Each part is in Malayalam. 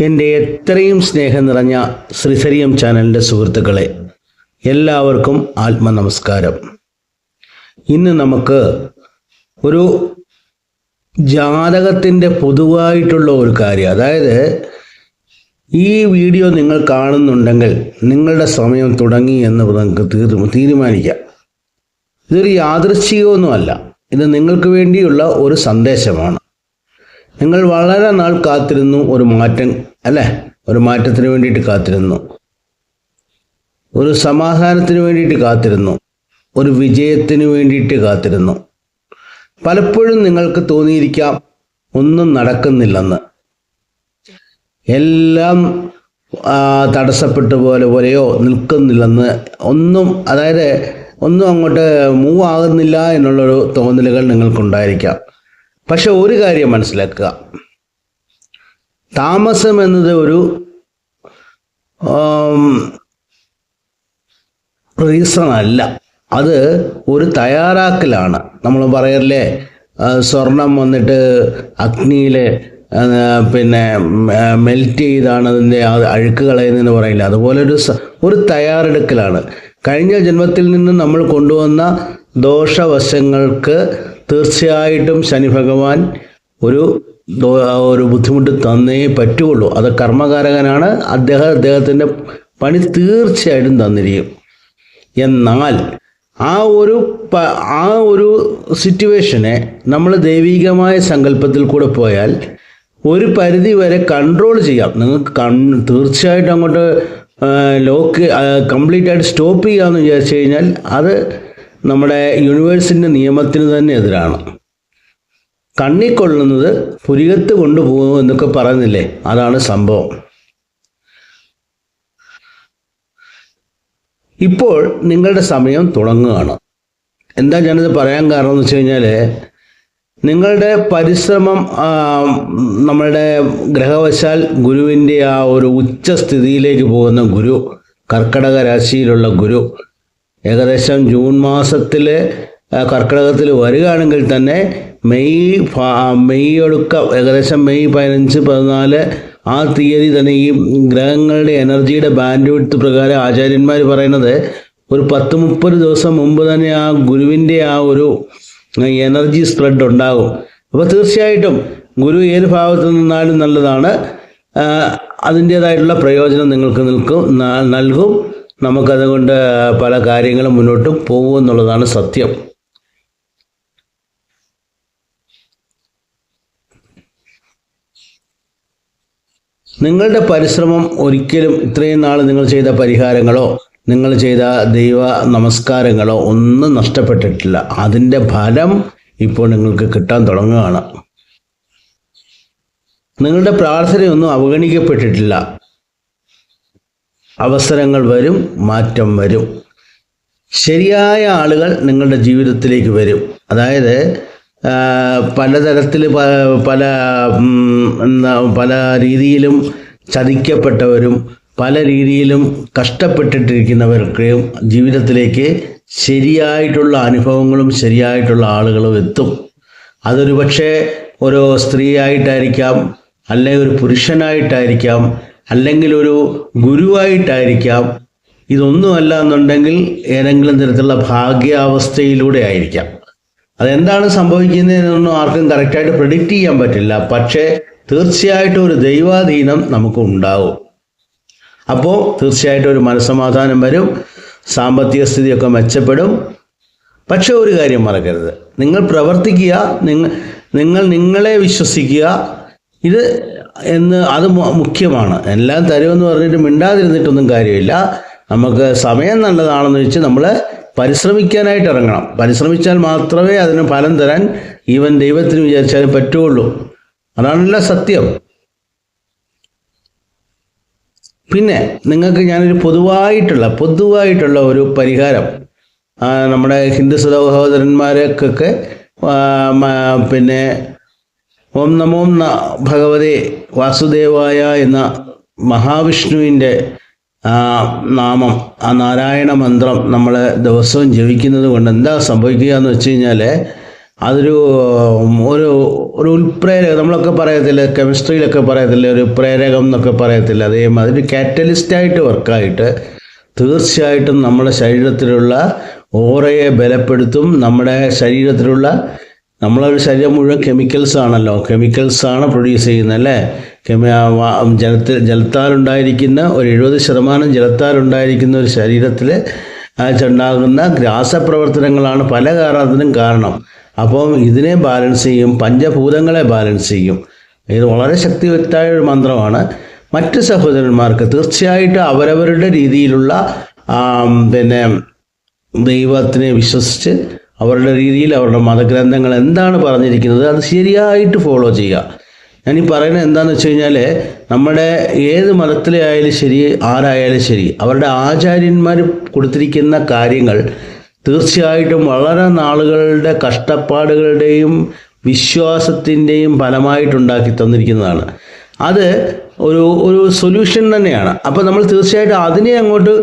എൻ്റെ എത്രയും സ്നേഹം നിറഞ്ഞ ശ്രീധരിയം ചാനലിൻ്റെ സുഹൃത്തുക്കളെ, എല്ലാവർക്കും ആത്മനമസ്കാരം. ഇന്ന് നമുക്ക് ഒരു ജാതകത്തിൻ്റെ പൊതുവായിട്ടുള്ള ഒരു കാര്യം, അതായത് ഈ വീഡിയോ നിങ്ങൾ കാണുന്നുണ്ടെങ്കിൽ നിങ്ങളുടെ സമയം തുടങ്ങി എന്ന് നമുക്ക് തീരുമാനിക്കാം. ഇതൊരു യാദൃശ്ചികമൊന്നുമല്ല, ഇത് നിങ്ങൾക്ക് വേണ്ടിയുള്ള ഒരു സന്ദേശമാണ്. നിങ്ങൾ വളരെ നാൾ കാത്തിരുന്നു ഒരു മാറ്റം, അല്ലേ? ഒരു മാറ്റത്തിന് വേണ്ടിയിട്ട് കാത്തിരുന്നു, ഒരു സമാധാനത്തിന് വേണ്ടിയിട്ട് കാത്തിരുന്നു, ഒരു വിജയത്തിന് വേണ്ടിയിട്ട് കാത്തിരുന്നു. പലപ്പോഴും നിങ്ങൾക്ക് തോന്നിയിരിക്കാം ഒന്നും നടക്കുന്നില്ലെന്ന്, എല്ലാം തടസ്സപ്പെട്ട പോലെയോ നിൽക്കുന്നില്ലെന്ന്, അതായത് ഒന്നും അങ്ങോട്ട് മൂവ് ആകുന്നില്ല എന്നുള്ളൊരു തോന്നലുകൾ നിങ്ങൾക്കുണ്ടായിരിക്കാം. പക്ഷെ ഒരു കാര്യം മനസ്സിലാക്കുക, താമസം എന്നത് ഒരു റീസൺ അല്ല, അത് ഒരു തയ്യാറാക്കലാണ്. നമ്മൾ പറയല്ലേ, സ്വർണം വന്നിട്ട് അഗ്നിയിൽ മെൽറ്റ് ചെയ്താണ് അതിൻ്റെ അഴുക്ക് കളയുന്നതെന്ന് പറയില്ല. അതുപോലെ ഒരു തയ്യാറെടുക്കലാണ്. കഴിഞ്ഞ ജന്മത്തിൽ നിന്ന് നമ്മൾ കൊണ്ടുവന്ന ദോഷവശങ്ങൾക്ക് തീർച്ചയായിട്ടും ശനി ഭഗവാൻ ഒരു ബുദ്ധിമുട്ട് തന്നേ പറ്റുള്ളൂ. അത് കർമ്മകാരകനാണ്. അദ്ദേഹത്തിൻ്റെ പണി തീർച്ചയായിട്ടും തന്നിരിക്കും. എന്നാൽ ആ ഒരു സിറ്റുവേഷനെ നമ്മൾ ദൈവികമായ സങ്കല്പത്തിൽ കൂടെ പോയാൽ ഒരു പരിധി വരെ കൺട്രോൾ ചെയ്യാം. നിങ്ങൾക്ക് തീർച്ചയായിട്ടും അങ്ങോട്ട് കംപ്ലീറ്റ് ആയിട്ട് സ്റ്റോപ്പ് ചെയ്യാമെന്ന് വിചാരിച്ചു കഴിഞ്ഞാൽ അത് നമ്മുടെ യൂണിവേഴ്സിൻ്റെ നിയമത്തിന് തന്നെ എതിരാണ്. കണ്ണിക്കൊള്ളുന്നത് പുരികത്ത് കൊണ്ടുപോകും എന്നൊക്കെ പറയുന്നില്ലേ, അതാണ് സംഭവം. ഇപ്പോൾ നിങ്ങളുടെ സമയം തുടങ്ങുകയാണ്. എന്താ ഞാനിത് പറയാൻ കാരണം എന്ന് വെച്ച് കഴിഞ്ഞാൽ, നിങ്ങളുടെ പരിശ്രമം നമ്മളുടെ ഗ്രഹവശാൽ ഗുരുവിൻ്റെ ആ ഒരു ഉച്ചസ്ഥിതിയിലേക്ക് പോകുന്ന ഗുരു, കർക്കടക രാശിയിലുള്ള ഗുരു ഏകദേശം ജൂൺ മാസത്തിൽ കർക്കിടകത്തിൽ വരികയാണെങ്കിൽ തന്നെ മെയ് ഒടുക്കം, ഏകദേശം മെയ് 15-14 ആ തീയതി തന്നെ ഈ ഗ്രഹങ്ങളുടെ എനർജിയുടെ ബാൻഡ് വിഡ്ത്ത് പ്രകാരം ആചാര്യന്മാർ പറയുന്നത് ഒരു 10-30 ദിവസം മുമ്പ് തന്നെ ആ ഗുരുവിൻ്റെ ആ ഒരു എനർജി സ്പ്രെഡ് ഉണ്ടാകും. അപ്പോൾ തീർച്ചയായിട്ടും ഗുരു ഏത് ഭാഗത്ത് നിന്നാലും നല്ലതാണ്. അതിൻ്റേതായിട്ടുള്ള പ്രയോജനം നിങ്ങൾക്ക് നൽകും. നമുക്കതുകൊണ്ട് പല കാര്യങ്ങളും മുന്നോട്ട് പോകും എന്നുള്ളതാണ് സത്യം. നിങ്ങളുടെ പരിശ്രമം ഒരിക്കലും ഇത്രയും നാൾ നിങ്ങൾ ചെയ്ത പരിഹാരങ്ങളോ നിങ്ങൾ ചെയ്ത ദൈവ നമസ്കാരങ്ങളോ ഒന്നും നഷ്ടപ്പെട്ടിട്ടില്ല. അതിൻ്റെ ഫലം ഇപ്പോൾ നിങ്ങൾക്ക് കിട്ടാൻ തുടങ്ങുകയാണ്. നിങ്ങളുടെ പ്രാർത്ഥനയൊന്നും അവഗണിക്കപ്പെട്ടിട്ടില്ല. അവസരങ്ങൾ വരും, മാറ്റം വരും. ശരിയായ ആളുകൾ നിങ്ങളുടെ ജീവിതത്തിലേക്ക് വരും. അതായത് പലതരത്തിൽ പല രീതിയിലും ചതിക്കപ്പെട്ടവരും പല രീതിയിലും കഷ്ടപ്പെട്ടിട്ടിരിക്കുന്നവർക്കും ജീവിതത്തിലേക്ക് ശരിയായിട്ടുള്ള അനുഭവങ്ങളും ശരിയായിട്ടുള്ള ആളുകളും എത്തും. അതൊരു പക്ഷേ ഒരു സ്ത്രീയായിട്ടായിരിക്കാം, അല്ലെങ്കിൽ ഒരു പുരുഷനായിട്ടായിരിക്കാം, അല്ലെങ്കിൽ ഒരു ഗുരുവായിട്ടായിരിക്കാം. ഇതൊന്നുമല്ല എന്നുണ്ടെങ്കിൽ ഏതെങ്കിലും തരത്തിലുള്ള ഭാഗ്യാവസ്ഥയിലൂടെ ആയിരിക്കാം. അതെന്താണ് സംഭവിക്കുന്നതെന്നൊന്നും ആർക്കും കറക്റ്റായിട്ട് പ്രെഡിക്റ്റ് ചെയ്യാൻ പറ്റില്ല. പക്ഷേ തീർച്ചയായിട്ടും ഒരു ദൈവാധീനം നമുക്ക് ഉണ്ടാവും. അപ്പോൾ തീർച്ചയായിട്ടും ഒരു മനസ്സമാധാനം വരും, സാമ്പത്തിക സ്ഥിതിയൊക്കെ മെച്ചപ്പെടും. പക്ഷെ ഒരു കാര്യം മറക്കരുത്, നിങ്ങൾ പ്രവർത്തിക്കുക, നിങ്ങളെ വിശ്വസിക്കുക. അത് മുഖ്യമാണ്. എല്ലാം തരുമെന്ന് പറഞ്ഞിട്ട് മിണ്ടാതിരുന്നിട്ടൊന്നും കാര്യമില്ല. നമുക്ക് സമയം നല്ലതാണെന്ന് വെച്ച് നമ്മൾ പരിശ്രമിക്കാനായിട്ട് ഇറങ്ങണം. പരിശ്രമിച്ചാൽ മാത്രമേ അതിന് ഫലം തരാൻ ഈവൻ ദൈവത്തിന് വിചാരിച്ചാലും പറ്റുള്ളൂ. അതാണല്ലോ സത്യം. പിന്നെ നിങ്ങൾക്ക് ഞാനൊരു പൊതുവായിട്ടുള്ള ഒരു പരിഹാരം നമ്മുടെ ഹിന്ദു സഹോദരന്മാർക്കൊക്കെ ഓം നമോ ഭഗവതേ വാസുദേവായ എന്ന മഹാവിഷ്ണുവിൻ്റെ നാമം, ആ നാരായണ മന്ത്രം നമ്മൾ ദിവസവും ജപിക്കുന്നത് കൊണ്ട് എന്താ സംഭവിക്കുക എന്ന് വെച്ച് കഴിഞ്ഞാൽ, അതൊരു ഒരു ഒരു ഉൽപ്രേരകം നമ്മളൊക്കെ പറയത്തില്ല, കെമിസ്ട്രിയിലൊക്കെ പറയത്തില്ല, ഒരു പ്രേരകം എന്നൊക്കെ പറയത്തില്ല, അതേമാതിരി കാറ്റലിസ്റ്റായിട്ട് വർക്കായിട്ട് തീർച്ചയായിട്ടും നമ്മുടെ ശരീരത്തിലുള്ള ഓറയെ ബലപ്പെടുത്തും. നമ്മുടെ ശരീരത്തിലുള്ള നമ്മളൊരു ശരീരം മുഴുവൻ കെമിക്കൽസ് ആണല്ലോ, കെമിക്കൽസാണ് പ്രൊഡ്യൂസ് ചെയ്യുന്നത് അല്ലേ. ജലത്താലുണ്ടായിരിക്കുന്ന ഒരു 70% ജലത്താലുണ്ടായിരിക്കുന്ന ഒരു ശരീരത്തിൽ ഉണ്ടാകുന്ന രാസപ്രവർത്തനങ്ങളാണ് പല കാരണത്തിനും കാരണം. അപ്പം ഇതിനെ ബാലൻസ് ചെയ്യും, പഞ്ചഭൂതങ്ങളെ ബാലൻസ് ചെയ്യും. ഇത് വളരെ ശക്തിവത്തായ ഒരു മന്ത്രമാണ്. മറ്റ് സഹോദരന്മാർക്ക് തീർച്ചയായിട്ടും അവരവരുടെ രീതിയിലുള്ള ദൈവത്തിനെ വിശ്വസിച്ച് അവരുടെ രീതിയിൽ അവരുടെ മതഗ്രന്ഥങ്ങൾ എന്താണ് പറഞ്ഞിരിക്കുന്നത് അത് ശരിയായിട്ട് ഫോളോ ചെയ്യുക. ഞാനീ പറയുന്നത് എന്താണെന്ന് വെച്ച് കഴിഞ്ഞാൽ, നമ്മുടെ ഏത് മതത്തിലെ ആയാലും ശരി, ആരായാലും ശരി, അവരുടെ ആചാര്യന്മാർ കൊടുത്തിരിക്കുന്ന കാര്യങ്ങൾ തീർച്ചയായിട്ടും വളരെ നാളുകളുടെ കഷ്ടപ്പാടുകളുടെയും വിശ്വാസത്തിൻ്റെയും ഫലമായിട്ടുണ്ടാക്കി തന്നിരിക്കുന്നതാണ്. അത് ഒരു സൊല്യൂഷൻ തന്നെയാണ്. അപ്പോൾ നമ്മൾ തീർച്ചയായിട്ടും അതിനെ അങ്ങോട്ട്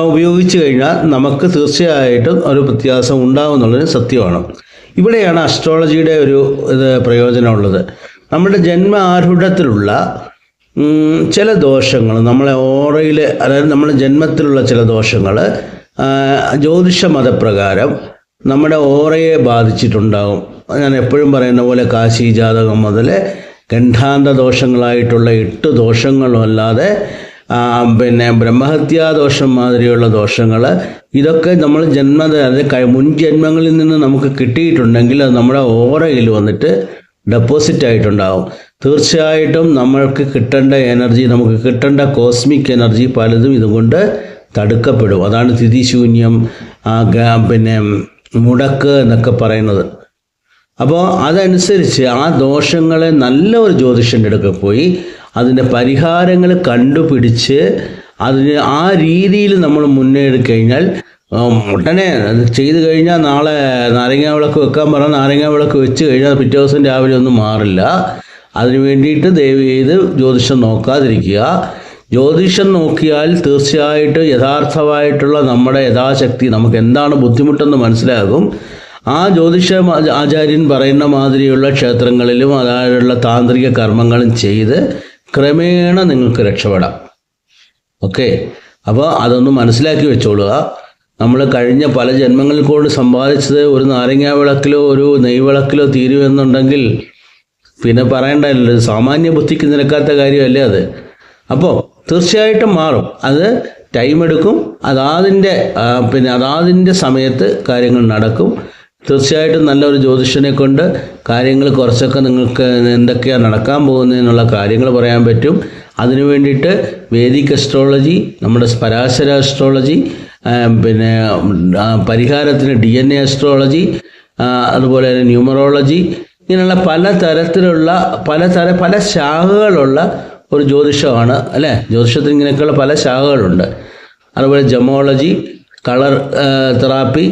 ഉപയോഗിച്ച് കഴിഞ്ഞാൽ നമുക്ക് തീർച്ചയായിട്ടും ഒരു വ്യത്യാസം ഉണ്ടാകുമെന്നുള്ളത് സത്യമാണ്. ഇവിടെയാണ് അസ്ട്രോളജിയുടെ ഒരു പ്രയോജനമുള്ളത്. നമ്മുടെ ജന്മ ആരൂഢത്തിലുള്ള ചില ദോഷങ്ങൾ, നമ്മളെ ഓറയിൽ, അതായത് നമ്മുടെ ജന്മത്തിലുള്ള ചില ദോഷങ്ങൾ ജ്യോതിഷ മതപ്രകാരം നമ്മുടെ ഓറയെ ബാധിച്ചിട്ടുണ്ടാകും. ഞാൻ എപ്പോഴും പറയുന്ന പോലെ കാശി ജാതകം മുതൽ ഗണ്ഡാന്ത ദോഷങ്ങളായിട്ടുള്ള 8 ദോഷങ്ങളും അല്ലാതെ ബ്രഹ്മഹത്യാദോഷം മാതിരിയുള്ള ദോഷങ്ങൾ, ഇതൊക്കെ നമ്മൾ മുൻ ജന്മങ്ങളിൽ നിന്ന് നമുക്ക് കിട്ടിയിട്ടുണ്ടെങ്കിൽ അത് നമ്മുടെ ഓറയിൽ വന്നിട്ട് ഡെപ്പോസിറ്റ് ആയിട്ടുണ്ടാകും. തീർച്ചയായിട്ടും നമ്മൾക്ക് കിട്ടേണ്ട എനർജി, നമുക്ക് കിട്ടേണ്ട കോസ്മിക് എനർജി പലതും ഇതുകൊണ്ട് തടുക്കപ്പെടും. അതാണ് തിഥിശൂന്യം, മുടക്ക് എന്നൊക്കെ പറയുന്നത്. അപ്പോൾ അതനുസരിച്ച് ആ ദോഷങ്ങളെ നല്ല ഒരു ജ്യോതിഷൻ്റെ അടുക്ക പോയി അതിൻ്റെ പരിഹാരങ്ങൾ കണ്ടുപിടിച്ച് അതിന് ആ രീതിയിൽ നമ്മൾ മുന്നേറി കഴിഞ്ഞാൽ, ഉടനെ ചെയ്ത് കഴിഞ്ഞാൽ നാളെ നാരങ്ങ വിളക്ക് വെക്കാൻ പറഞ്ഞാൽ നാരങ്ങ വിളക്ക് വെച്ച് കഴിഞ്ഞാൽ പിറ്റേ ദിവസം രാവിലെ ഒന്നും മാറില്ല. അതിനു വേണ്ടിയിട്ട് ദയവ് ചെയ്ത് ജ്യോതിഷം നോക്കാതിരിക്കുക. ജ്യോതിഷം നോക്കിയാൽ തീർച്ചയായിട്ടും യഥാർത്ഥമായിട്ടുള്ള നമ്മുടെ യഥാശക്തി നമുക്ക് എന്താണ് ബുദ്ധിമുട്ടെന്ന് മനസ്സിലാകും. ആ ജ്യോതിഷ ആചാര്യൻ പറയുന്ന മാതിരിയുള്ള ക്ഷേത്രങ്ങളിലും അതായുള്ള താന്ത്രിക കർമ്മങ്ങളും ചെയ്ത് ക്രമേണ നിങ്ങൾക്ക് രക്ഷപ്പെടാം. ഓക്കെ, അപ്പോൾ അതൊന്ന് മനസ്സിലാക്കി വെച്ചോളുക. നമ്മൾ കഴിഞ്ഞ പല ജന്മങ്ങളിൽ കൊണ്ട് സമ്പാദിച്ചത് ഒരു നാരങ്ങ വിളക്കിലോ ഒരു നെയ്വിളക്കിലോ തീരുമെന്നുണ്ടെങ്കിൽ പിന്നെ പറയണ്ടല്ലോ, സാമാന്യ ബുദ്ധിക്ക് നിരക്കാത്ത കാര്യമല്ലേ അത്. അപ്പോൾ തീർച്ചയായിട്ടും മാറും. അത് ടൈം എടുക്കും. അതാതിൻ്റെ സമയത്ത് കാര്യങ്ങൾ നടക്കും. തീർച്ചയായിട്ടും നല്ലൊരു ജ്യോതിഷനെ കൊണ്ട് കാര്യങ്ങൾ കുറച്ചൊക്കെ നിങ്ങൾക്ക് എന്തൊക്കെയാണ് നടക്കാൻ പോകുന്നതെന്നുള്ള കാര്യങ്ങൾ പറയാൻ പറ്റും. അതിനു വേണ്ടിയിട്ട് വേദിക് അസ്ട്രോളജി, നമ്മുടെ പരാശര അസ്ട്രോളജി, പരിഹാരത്തിന് DNA അസ്ട്രോളജി, അതുപോലെ തന്നെ ന്യൂമറോളജി, ഇങ്ങനെയുള്ള പല ശാഖകളുള്ള ഒരു ജ്യോതിഷമാണ് അല്ലേ. ജ്യോതിഷത്തിന് ഇങ്ങനെയൊക്കെയുള്ള പല ശാഖകളുണ്ട്. അതുപോലെ gemmology, colour therapy,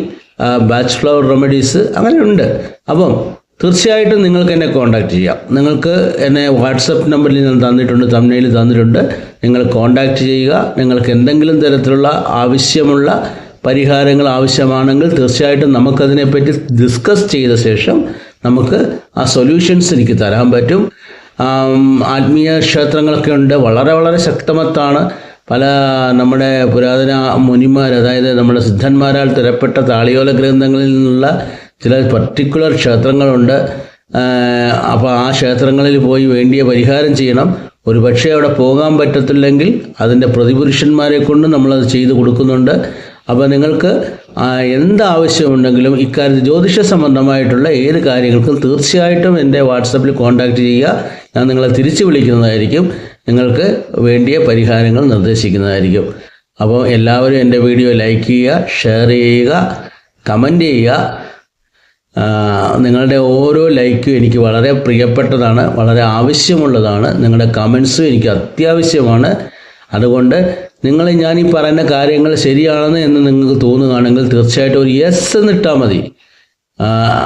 batch flower remedies, അങ്ങനെയുണ്ട്. അപ്പം തീർച്ചയായിട്ടും നിങ്ങൾക്ക് എന്നെ കോൺടാക്റ്റ് ചെയ്യാം. നിങ്ങൾക്ക് എന്നെ വാട്സപ്പ് നമ്പറിൽ ഞാൻ തന്നിട്ടുണ്ട്, തംബ്നെയിൽ തന്നിട്ടുണ്ട്. നിങ്ങൾ കോൺടാക്റ്റ് ചെയ്യുക. നിങ്ങൾക്ക് എന്തെങ്കിലും തരത്തിലുള്ള ആവശ്യമുള്ള പരിഹാരങ്ങൾ ആവശ്യമാണെങ്കിൽ തീർച്ചയായിട്ടും നമുക്കതിനെപ്പറ്റി ഡിസ്കസ് ചെയ്ത ശേഷം നമുക്ക് ആ സൊല്യൂഷൻസ് എനിക്ക് തരാൻ പറ്റും. ആത്മീയ ക്ഷേത്രങ്ങളൊക്കെ ഉണ്ട്, വളരെ വളരെ ശക്തമത്താണ്. പല നമ്മുടെ പുരാതന മുനിമാർ, അതായത് നമ്മുടെ സിദ്ധന്മാരാൽ തരപ്പെട്ട താളിയോല ഗ്രന്ഥങ്ങളിൽ നിന്നുള്ള ചില പർട്ടിക്കുലർ ക്ഷേത്രങ്ങളുണ്ട്. അപ്പോൾ ആ ക്ഷേത്രങ്ങളിൽ പോയി വേണ്ടിയ പരിഹാരം ചെയ്യണം. ഒരു പക്ഷേ അവിടെ പോകാൻ പറ്റത്തില്ലെങ്കിൽ അതിൻ്റെ പ്രതിപുരുഷന്മാരെ കൊണ്ട് നമ്മളത് ചെയ്തു കൊടുക്കുന്നുണ്ട്. അപ്പോൾ നിങ്ങൾക്ക് എന്താവശ്യമുണ്ടെങ്കിലും ഇക്കാര്യത്തിൽ ജ്യോതിഷ സംബന്ധമായിട്ടുള്ള ഏത് കാര്യങ്ങൾക്കും തീർച്ചയായിട്ടും എൻ്റെ വാട്സപ്പിൽ കോൺടാക്റ്റ് ചെയ്യുക. ഞാൻ നിങ്ങളെ തിരിച്ചു വിളിക്കുന്നതായിരിക്കും. നിങ്ങൾക്ക് വേണ്ടിയ പരിഹാരങ്ങൾ നിർദ്ദേശിക്കുന്നതായിരിക്കും. അപ്പോൾ എല്ലാവരും എൻ്റെ വീഡിയോ ലൈക്ക് ചെയ്യുക, ഷെയർ ചെയ്യുക, കമൻറ്റ് ചെയ്യുക. നിങ്ങളുടെ ഓരോ ലൈക്കും എനിക്ക് വളരെ പ്രിയപ്പെട്ടതാണ്, വളരെ ആവശ്യമുള്ളതാണ്. നിങ്ങളുടെ കമൻസും എനിക്ക് അത്യാവശ്യമാണ്. അതുകൊണ്ട് ഞാൻ ഈ പറയുന്ന കാര്യങ്ങൾ ശരിയാണെന്ന് എന്ന് നിങ്ങൾക്ക് തോന്നുകയാണെങ്കിൽ തീർച്ചയായിട്ടും ഒരു യെസ് എന്നിട്ടാൽ മതി.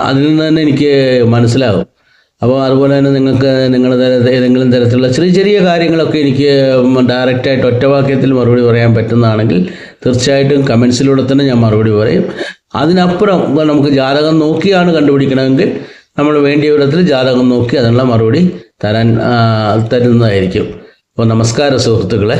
അതിൽ നിന്ന് തന്നെ എനിക്ക് മനസ്സിലാകും. അപ്പോൾ അതുപോലെ തന്നെ നിങ്ങൾക്ക് നിങ്ങളുടെ ഏതെങ്കിലും തരത്തിലുള്ള ചെറിയ ചെറിയ കാര്യങ്ങളൊക്കെ എനിക്ക് ഡയറക്റ്റായിട്ട് ഒറ്റവാക്യത്തിൽ മറുപടി പറയാൻ പറ്റുന്നതാണെങ്കിൽ തീർച്ചയായിട്ടും കമൻസിലൂടെ തന്നെ ഞാൻ മറുപടി പറയും. അതിനപ്പുറം നമുക്ക് ജാതകം നോക്കിയാണ് കണ്ടുപിടിക്കണമെങ്കിൽ നമ്മൾ വേണ്ടിയ വിധത്തിൽ ജാതകം നോക്കി അതിനുള്ള മറുപടി തരുന്നതായിരിക്കും. അപ്പോൾ നമസ്കാരം സുഹൃത്തുക്കളെ.